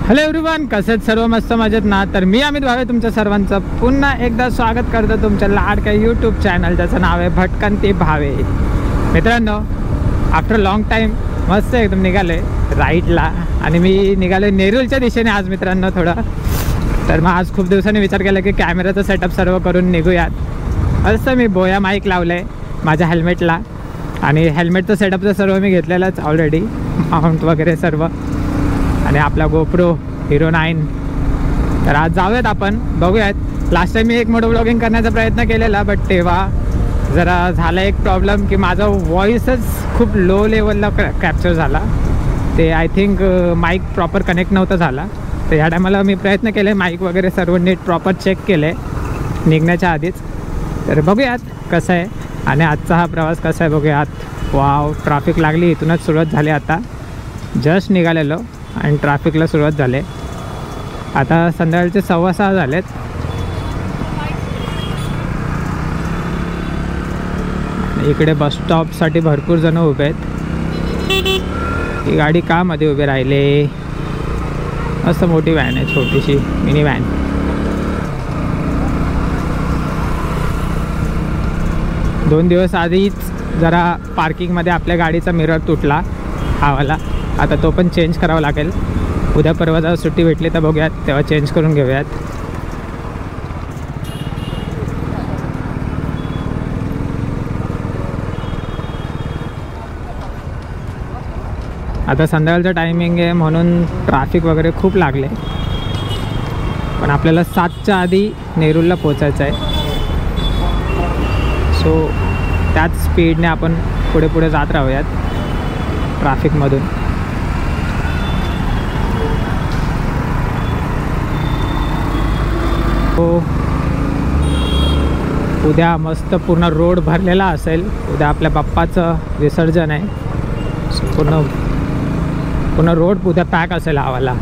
Hello everyone, कसे आहेत सर्व? मस्त मजेत ना? तर मी अमित भावे तुमच्या सर्वांचं पुन्हा एकदा स्वागत करतो तुमच्या लाडक्या यूट्यूब चॅनल ज्याचं नाव आहे भटकंती भावे. मित्रांनो, आफ्टर लॉंग टाईम मस्त एकदम निघाले राईटला आणि मी निघालो नेरूलच्या दिशेने आज मित्रांनो थोडं. तर मग आज खूप दिवसांनी विचार केला की कॅमेराचं सेटअप सर्व करून निघूयात. असं मी बोया माईक लावलं आहे माझ्या हेल्मेटला आणि हेल्मेटचं सेटअपचं सर्व मी घेतलेलंच ऑलरेडी, माउंट वगैरे सर्व, आणि आपला गोप्रो हिरो 9. तर आज जाऊयात आपण, बघूयात. लास्ट टाईम मी एक मोठं ब्लॉगिंग करण्याचा प्रयत्न केलेला, बट तेव्हा जरा झाला एक प्रॉब्लेम की माझा व्हॉईसच खूप लो लेवलला कॅप्चर झाला. ते I think mike proper connect नव्हता झाला. तर ह्या टायमाला मी प्रयत्न केले, माईक वगैरे सर्व नीट प्रॉपर चेक केले निघण्याच्या आधीच. तर बघूयात कसं आहे आणि आजचा हा प्रवास कसा आहे बघूयात. वाव, ट्रॅफिक लागली, इथूनच सुरुवात झाली. आता जस्ट निघालेलो आणि ट्रॅफिकला सुरुवात झाले. आता संध्याकाळचे 6:15 झालेत. इकडे बस स्टॉपसाठी भरपूर जण उभे आहेत. ही गाडी का मध्ये उभे राहिले? मस्त मोठी व्हॅन आहे, छोटीशी मिनी व्हॅन. दोन दिवस आधीच जरा पार्किंगमध्ये आपल्या गाडीचा मिरर तुटला हावाला. आता तो पण चेंज करावा लागेल. उद्या परवा जर सुट्टी भेटली तर बघूयात, तेव्हा चेंज करून घेऊयात. आता संध्याकाळचं टायमिंग आहे म्हणून ट्रॅफिक वगैरे खूप लागले, पण आपल्याला 7च्या आधी नेरूलला पोचायचं आहे. सो त्याच स्पीडने आपण पुढे पुढे जात राहूयात ट्रॅफिकमधून. उद्या मस्त पूर्ण रोड भरलेला असेल. उद्या आपल्या बाप्पाचं विसर्जन आहे. पूर्ण रोड उद्या पॅक असेल आवाला.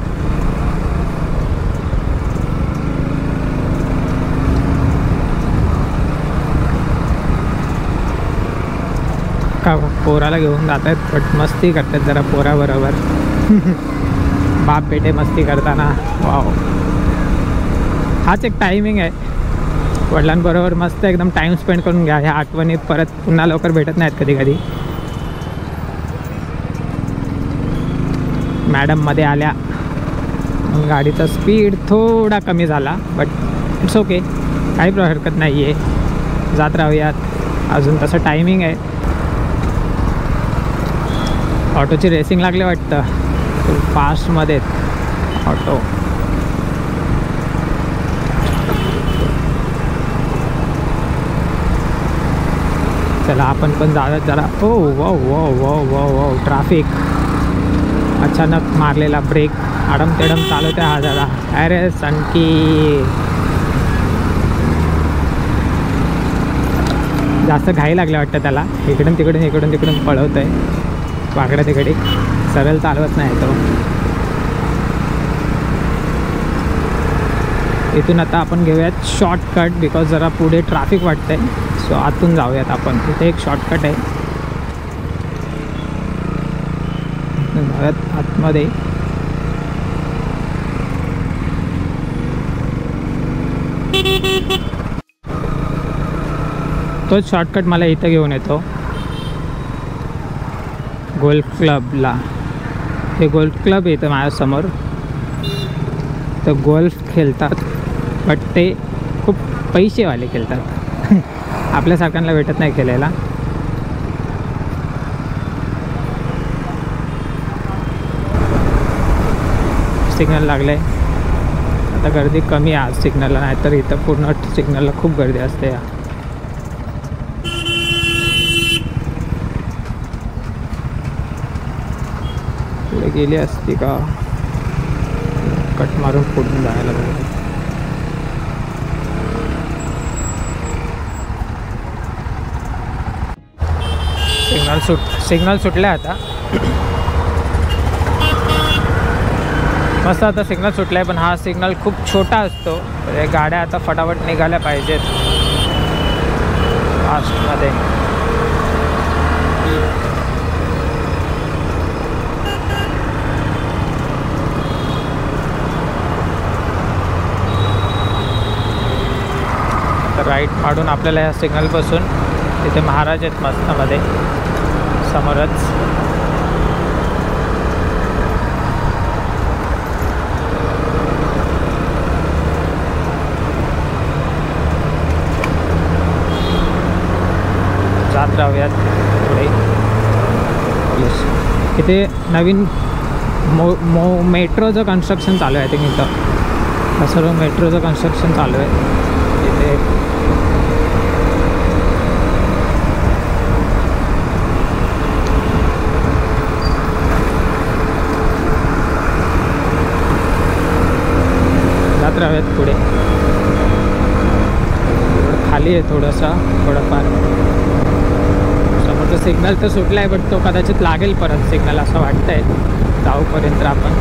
का पोराला घेऊन जात आहेत, बट मस्ती करतात जरा पोराबरोबर. बाप बेटे मस्ती करताना. वाव, हाच एक टायमिंग आहे वडिलांबरोबर मस्त एकदम टाईम स्पेंड करून घ्या. ह्या आठवणी परत पुन्हा लवकर भेटत नाहीत कधी कधी. मॅडम मध्ये आल्या, गाडीचा स्पीड थोडा कमी झाला, बट इट्स ओके, काही हरकत नाही आहे. जात राहूयात. अजून तसं टायमिंग आहे. ऑटोची रेसिंग लागली वाटतं, फास्टमध्ये ऑटो. चला आपण पण जाऊयात जरा. ओ वा वा वा वा वा, ट्रॅफिक. अचानक मारलेला ब्रेक, आडम तेडम चालवते हा जरा. अरे सनकी, जास्त घाई लागल्या वाटतं त्याला. इकडून तिकडून पळवत आहे वाकडे तिकडे, सरळ चालवत नाही तो. इथून आता आपण घेऊयात शॉर्टकट, बिकॉज जरा पुढे ट्रॅफिक वाटतंय. सो आतून जाऊयात आपण. इथे एक शॉर्टकट आहे, जाऊयात आतमध्ये. तोच शॉर्टकट मला इथं घेऊन येतो गोल्फ क्लबला. हे गोल्फ क्लब येतं माझ्यासमोर. तर गोल्फ खेळतात, बट ते खूप पैसेवाले खेळतात. आपल्यासारख्यांना भेटत नाही खेळायला. सिग्नल लागले. आता गर्दी कमी आहे आज सिग्नलला, नाहीतर इथं पूर्ण सिग्नलला खूप गर्दी असते. पुढे गेली असती का, कट मारून पुढून जायला पाहिजे. सिग्नल सुटले आता. मस्त आता सिग्नल सुटला आहे, पण हा सिग्नल खूप छोटा असतो. गाड्या आता फटाफट निघाल्या पाहिजेत फास्टमध्ये. तर राईट पाडून आपल्याला या सिग्नलपासून तिथे महाराज आहेत मस्तमध्ये समोरच. जात राहूयात पुढे. इथे नवीन मेट्रोचं कन्स्ट्रक्शन चालू आहे. थिंक इथं सर्व मेट्रोचं कन्स्ट्रक्शन चालू आहे इथे. जात राहूयात पुढे. खाली आहे थोडंफार. समोरचं सिग्नल तर सुटला आहे, बट तो कदाचित लागेल परत सिग्नल असं वाटतंय जाऊपर्यंत. आपण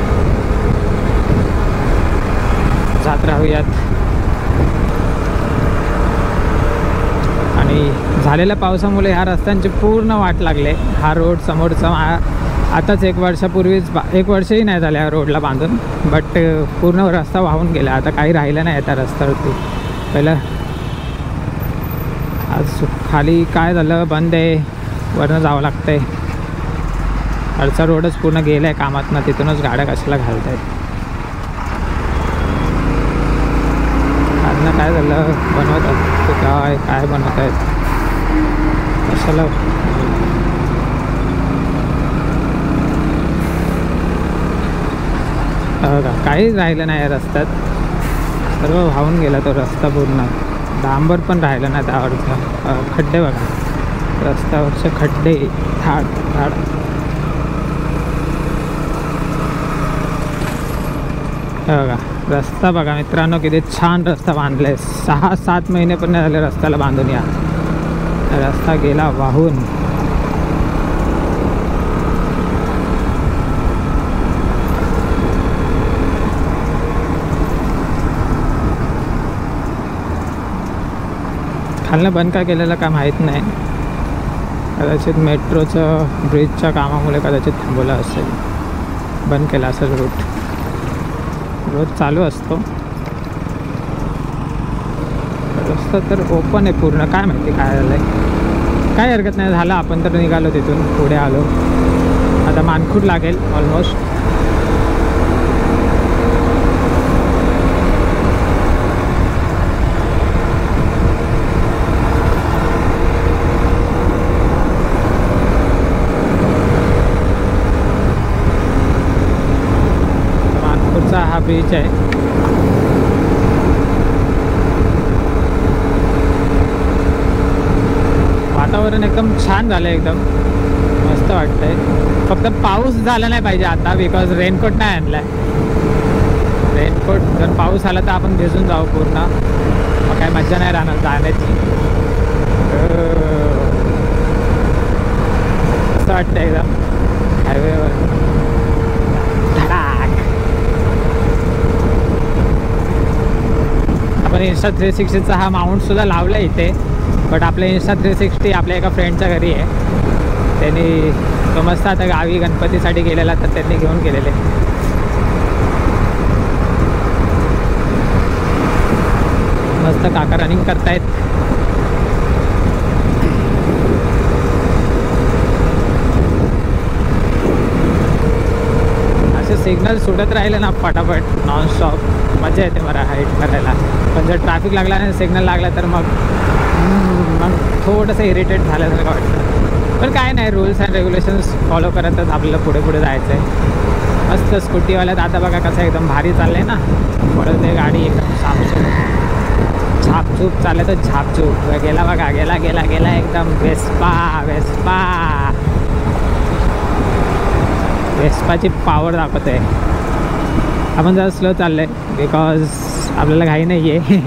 जात राहूयात. आणि झालेल्या पावसामुळे ह्या रस्त्यांची पूर्ण वाट लागले. हा रोड समोरचा आताच 1 वर्षापूर्वीच 1 वर्षही नाही झालं या रोडला बांधून, बट पूर्ण रस्ता वाहून गेला. आता काही राहिलं नाही त्या रस्त्यावरती. पहिलं आज खाली काय झालं, बंद आहे, वरनं जावं लागतं आहे. खालचा रोडच पूर्ण गेला आहे कामातनं, तिथूनच गाड्या कशाला घालत आहेत. आज काय झालं, बनवत आहेत ते काय बनवत आहेत कशाला. काहीच राहिलं नाही या रस्त्यात, सर्व वाहून गेला तो रस्ता पूर्ण. डांबर पण राहिलं नाही त्यावरचं. खड्डे बघा, रस्त्यावरचे खड्डे, झाड. बघा रस्ता बघा मित्रांनो, किती छान रस्ता बांधला आहे. 6-7 महिने पण नाही झाले रस्त्याला बांधून. या रस्ता गेला वाहून. खालनं बंद का केलेलं काय माहीत नाही. कदाचित मेट्रोचं ब्रिजच्या कामामुळे कदाचित थांबवलं असेल, बंद केला असेल रूट. रोज चालू असतो रस्ता, तर ओपन आहे पूर्ण. काय माहिती काय झालं आहे, काय हरकत नाही. झालं आपण तर निघालो तिथून, पुढे आलो. आता मानखुर्द लागेल ऑलमोस्ट. हा बीच आहे. वातावरण एकदम छान झालं, एकदम मस्त वाटतंय. फक्त पाऊस झाला नाही पाहिजे आता, बिकॉज रेनकोट नाही आणलाय. रेनकोट जर पाऊस आला तर आपण भिजून जाऊ पूर्ण, मग काय मजा नाही राहणार जाण्याची. मस्त वाटतं एकदम हायवेवर. आपण Insta 360चा हा माउंटसुद्धा लावला इथे, बट आपल्या Insta 360 आपल्या एका फ्रेंडच्या घरी आहे. त्यांनी तो मस्त आता गावी गणपतीसाठी गेलेला, तर त्यांनी घेऊन गेलेले. मस्त काका रनिंग करतायत. असे सिग्नल सुटत राहिले ना फटाफट नॉनस्टॉप, मजा येते मला हाईट करायला. पण जर ट्रॅफिक लागला नाही, सिग्नल लागला, तर मग थोडंसं इरिटेट झाल्यासारखं वाटतं. पण काय नाही, रूल्स अँड रेग्युलेशन्स फॉलो करतच आपल्याला पुढे जायचं आहे. मस्त स्कूटीवाल्यात आता बघा कसं एकदम भारी चाललं आहे ना, पळत आहे गाडी एकदम झापझूप चाललं, तर झापझूप गेला बघा, गेला एकदम. वेस्पाची पॉवर दाखवत आहे. आपण जरा स्लो चाललं आहे बिकॉज आपल्याला घाई नाही आहे.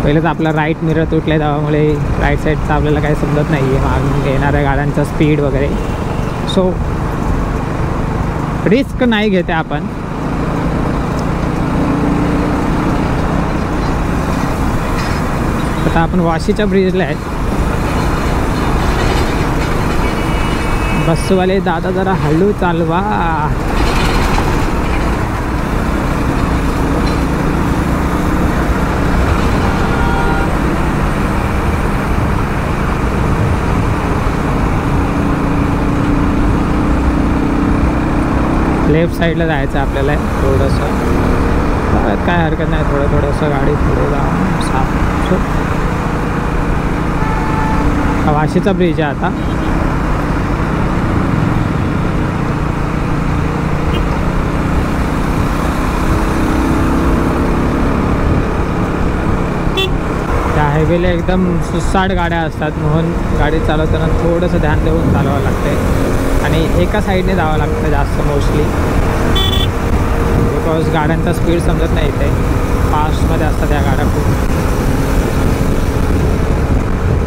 पहिलेच आपला राईट मिरर तुटलं आहे, त्यामुळे राईट साईडचं आपल्याला काही समजत नाही आहे मागून येणाऱ्या गाड्यांचा स्पीड वगैरे. सो रिस्क नाही घेते आपण. आता आपण वाशीच्या ब्रिजला आहे. बसवाले दादा जरा हळू चालवा. लेफ्ट साईडला जायचं आपल्याला थोडंसं, काय हरकत नाही, थोडंसं गाडी पुढे जाऊन साफ. वाशीचा ब्रिज आहे आता. त्या हायवेला एकदम सुसाट गाड्या असतात, म्हणून गाडी चालवताना थोडंसं ध्यान देऊन चालवावं लागते आणि एका साईडने जावं लागतं जास्त मोस्टली, बिकॉज गाड्यांचा स्पीड समजत नाही इथे, फास्टमध्ये असतात त्या गाड्या खूप.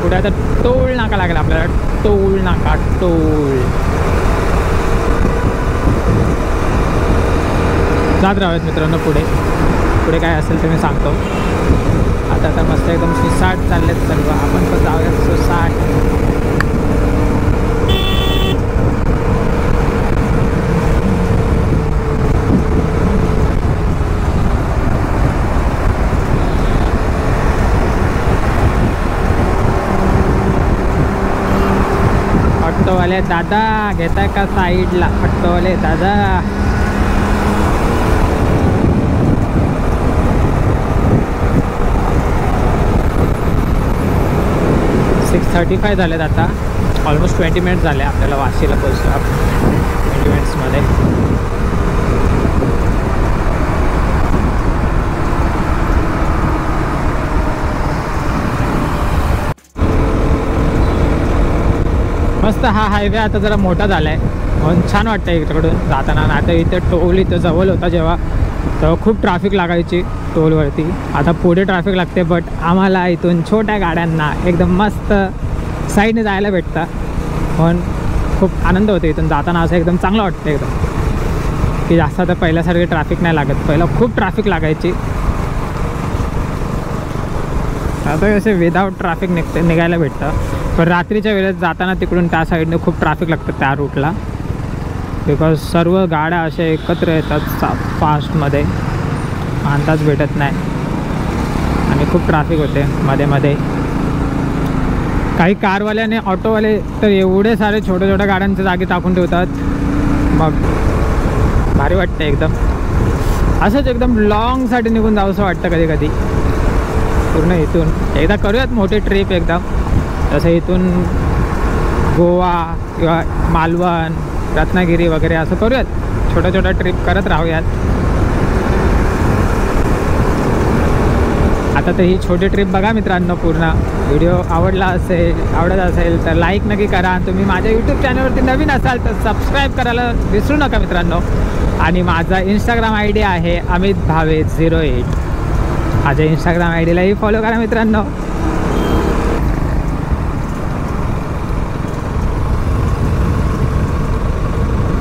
पुढे आता टोल नाका लागेल आपल्याला, टोल नाका, टोल. जात राहूयात मित्रांनो पुढे, पुढे काय असेल ते मी सांगतो. आता तर मस्त एकदम सुसाट चाललेत सर्व, आपण पण जाऊयात सुसाट. ऑटोवाले दादा घेताय का साईडला, ऑटोवाले दादा. सिक्स 35 झालेत आता, ऑलमोस्ट 20 मिनिट्स झाले आपल्याला वाशीला पोहोचतो. 20 मिनिट्समध्ये. मस्त हा हायवे आता जरा मोठा झाला आहे, म्हणून छान वाटतं इकडून जाताना. आता इथे टोल इथं जवळ होता जेव्हा, तेव्हा खूप ट्रॅफिक लागायची टोलवरती. आता पुढे ट्रॅफिक लागते, बट आम्हाला इथून छोट्या गाड्यांना एकदम मस्त साईडने जायला भेटतं, म्हणून खूप आनंद होतो इथून जाताना. असं एकदम चांगलं वाटतं एकदम, की जास्त आता पहिल्यासारखी ट्रॅफिक नाही लागत. पहिला खूप ट्रॅफिक लागायची, आता असे विदाऊट ट्रॅफिक निघायला भेटतं. पण रात्रीच्या वेळेत जाताना तिकडून त्या साईडने खूप ट्रॅफिक लागतं त्या रूटला, बिकॉज सर्व गाड्या अशा एकत्र येतात फास्टमध्ये, अंदाज भेटत नाही आणि खूप ट्रॅफिक होते मध्ये मध्ये. काही कारवाले आणि ऑटोवाले तर एवढे सारे छोट्या छोट्या गाड्यांच्या जागी टाकून ठेवतात, मग भारी वाटतं एकदम. असंच एकदम लॉंगसाठी निघून जावंसं वाटतं कधी कधी. पूर्ण इथून एकदा करूयात मोठी ट्रिप एकदम, जसं इथून गोवा किंवा मालवण, रत्नागिरी वगैरे असं करूयात, छोट्या छोट्या ट्रिप करत राहूयात. आता तर ही छोटी ट्रिप बघा मित्रांनो पूर्ण. व्हिडिओ आवडत असेल तर लाईक नक्की करा. तुम्ही माझ्या यूट्यूब चॅनलवरती नवीन असाल तर सबस्क्राईब करायला विसरू नका मित्रांनो. आणि माझा इंस्टाग्राम ID आहे अमित भावे 08. माझ्या इंस्टाग्राम IDलाही फॉलो करा मित्रांनो.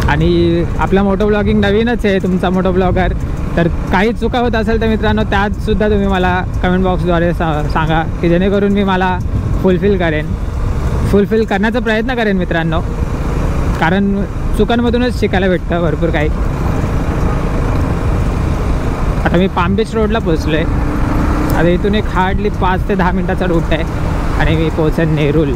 आणि आपला मोटो ब्लॉगिंग नवीनच आहे, तुमचा मोटो ब्लॉगर, तर काही चुका होत असेल तर मित्रांनो त्यातसुद्धा तुम्ही मला कमेंट बॉक्सद्वारे सांगा, की जेणेकरून मी मला फुलफिल करण्याचा प्रयत्न करेन मित्रांनो, कारण चुकांमधूनच शिकायला भेटतं भरपूर काही. आता मी पाम बीच रोडला पोचलो आहे. आता इथून एक हार्डली 5 ते 10 मिनटाचा रूट आहे आणि मी पोचेन नेरूल.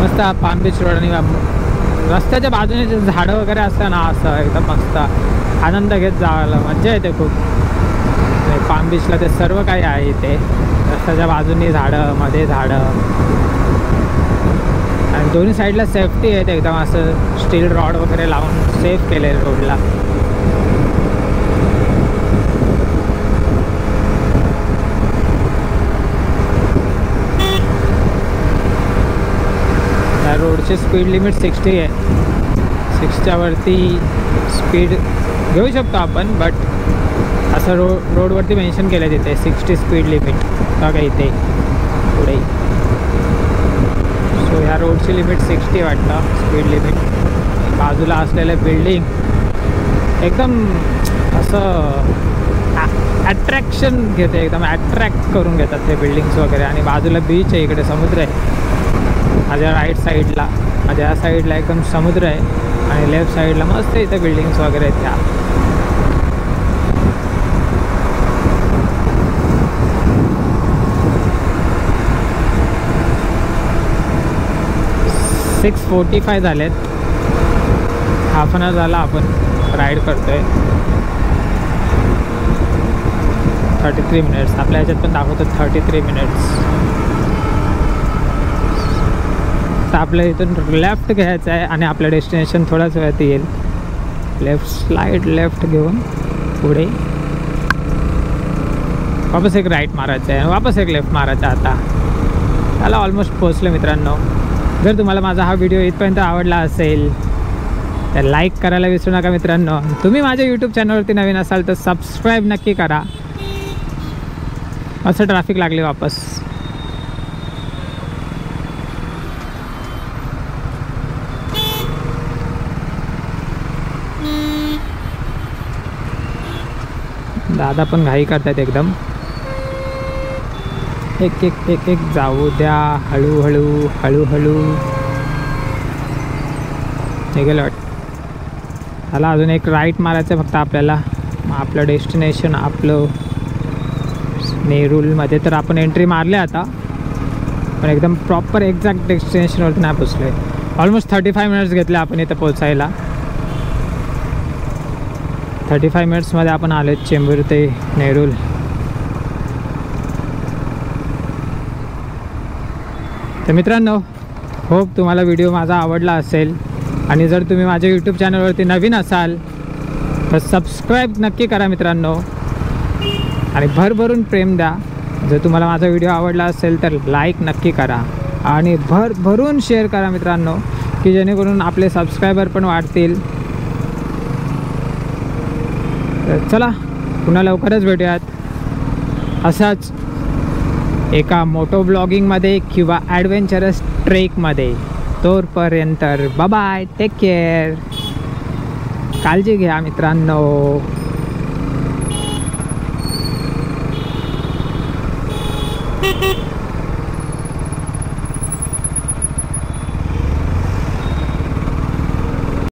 मस्त पाम बीच रोड आणि रस्त्याच्या बाजूने जे झाडं वगैरे असतं ना, असं एकदम मस्त आनंद घेत जायला मजा येते खूप. पाम बीचला ते सर्व काही आहे इथे, रस्त्याच्या बाजूनी झाडं, मध्ये झाडं, आणि दोन्ही साईडला सेफ्टी आहेत एकदम. असं स्टील रॉड वगैरे लावून सेफ केले रोडला. त्या रोडची स्पीड लिमिट 60 आहे. 60च्या वरती स्पीड घेऊ शकतो आपण, बट असं रोडवरती मेन्शन केलं तिथे 60 स्पीड लिमिट बघा इथे पुढे. सो ह्या रोडची लिमिट 60 वाटतं स्पीड लिमिट. बाजूला असलेलं बिल्डिंग एकदम असं अट्रॅक्शन घेते, एकदम अट्रॅक्ट करून घेतात ते बिल्डिंग्स वगैरे. आणि बाजूला बीच आहे, इकडे समुद्र आहे माझ्या राईट साईडला. माझ्या या साईडला एकदम समुद्र आहे आणि लेफ्ट साईडला मस्त इथं बिल्डिंग्स वगैरे आहेत त्या. सिक्स 45 झालेत. हाफ एन आवर झाला आपण राईड करतोय. 33 मिनिट्स आपल्या ह्याच्यात पण दाखवतो 33 मिनिट्स. तर आपल्या इथून लेफ्ट घ्यायचं आहे आणि आपलं डेस्टिनेशन थोड्याच वेळात येईल. लेफ्ट स्लाईड लेफ्ट घेऊन पुढे वापस एक राईट मारायचं आहे, वापस एक लेफ्ट मारायचं. आता त्याला ऑलमोस्ट पोहोचलो मित्रांनो. जर तुम्हाला माझा हा व्हिडिओ इथपर्यंत आवडला असेल तर लाईक करायला विसरू नका मित्रांनो. तुम्ही माझ्या यूट्यूब चॅनलवरती नवीन असाल तर सबस्क्राईब नक्की करा. असं ट्रॅफिक लागले वापस. दादा पण घाई करतात एकदम. एक एक एक एक जाऊ द्या, हळूहळू हळूहळू. निघेल वाट. त्याला अजून एक राईट मारायचं फक्त आपल्याला. मग आपलं डेस्टिनेशन आपलं नेरूलमध्ये तर आपण एंट्री मारले आता, पण एकदम प्रॉपर एक्झॅक्ट डेस्टिनेशनवरती नाही पोचलो आहे. ऑलमोस्ट 35 मिनिट्स घेतले आपण इथं पोचायला. 35 मिनिट्समध्ये आपण आलो चेंबूर ते नेरूल. तर मित्रांनो, होप तुम्हाला व्हिडिओ माझा आवडला असेल आणि जर तुम्ही माझ्या यूट्यूब चॅनलवरती नवीन असाल तर सबस्क्राईब नक्की करा मित्रांनो आणि भरभरून प्रेम द्या. जर तुम्हाला माझा व्हिडिओ आवडला असेल तर लाईक नक्की करा आणि भरभरून शेअर करा मित्रांनो, की जेणेकरून आपले सबस्क्रायबर पण वाढतील. तर चला पुन्हा लवकरच भेटूयात असाच एका मोटो ब्लॉगिंगमध्ये किंवा ॲडव्हेंचरस ट्रेकमध्ये. तोपर्यंत बाय बाय, टेक केअर, काळजी घ्या मित्रांनो.